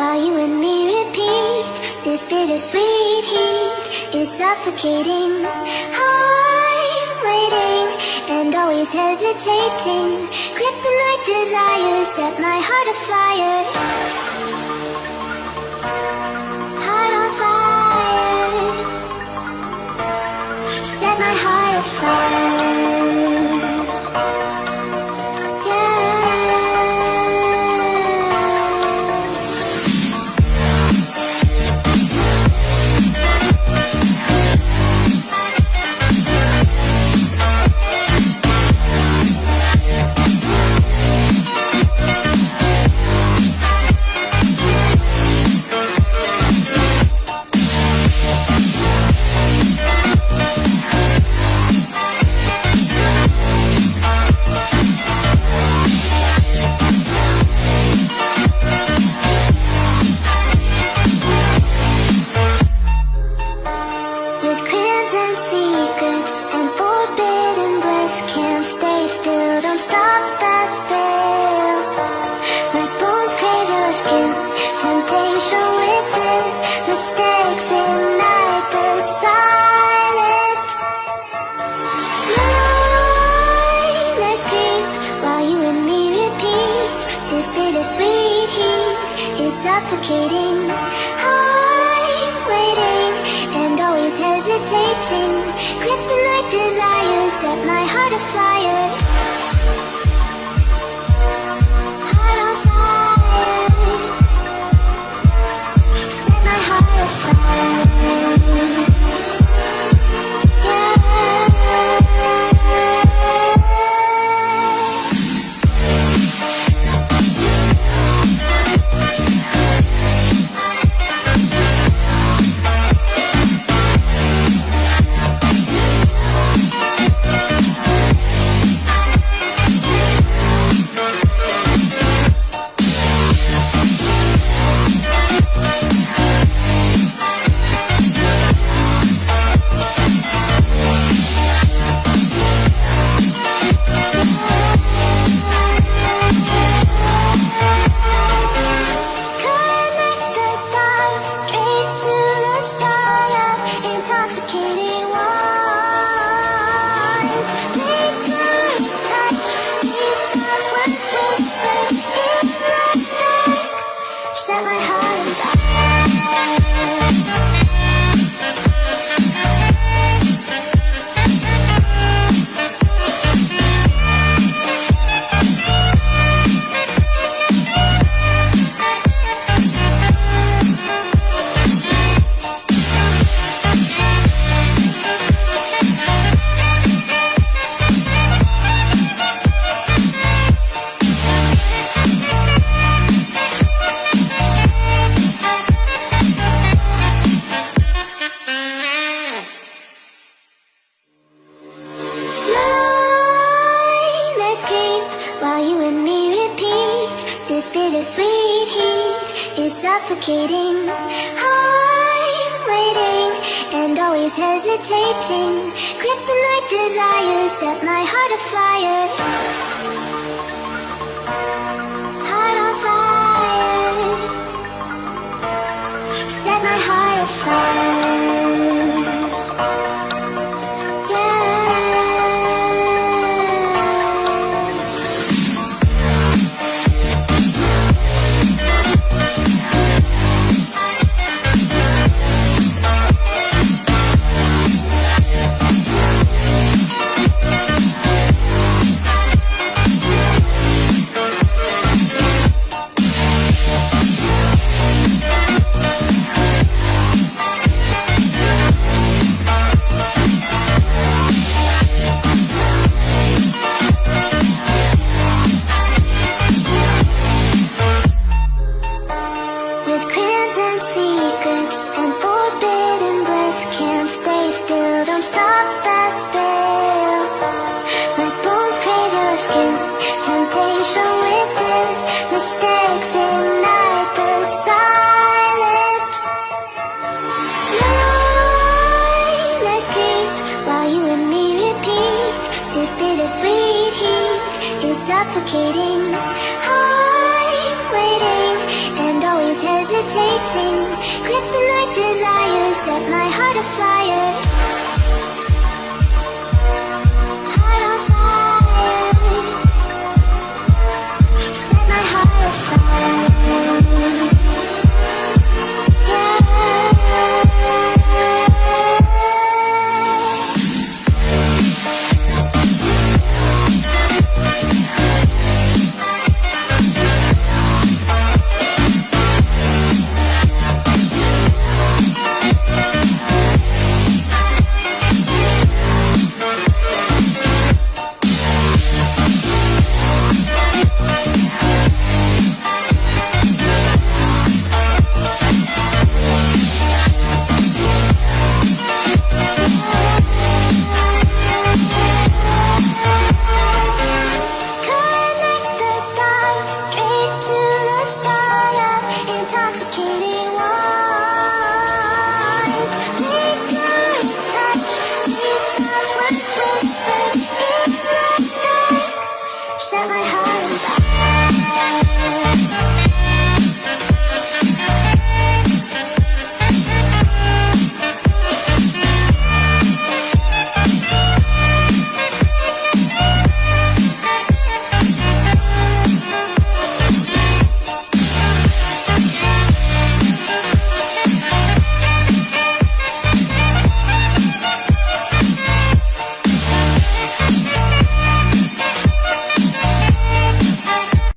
while you and me repeat. This bittersweet heat is suffocating. I'm waiting and always hesitating. Kryptonite desires set my heart afire. Heart on fire. Set my heart afire. Suffocating, I'm waiting and always hesitating. Kryptonite desires set my heart afire. Heart on fire. Set my heart afire. Bittersweet heat is suffocating. I'm waiting and always hesitating. Kryptonite desires set my heart afire. Heart on fire. Set my heart afire. Suffocating, I'm waiting and always hesitating. hesitating. Kryptonite desires set my heart afire. Heart on fire. Set my heart afire. Set my heart on fire.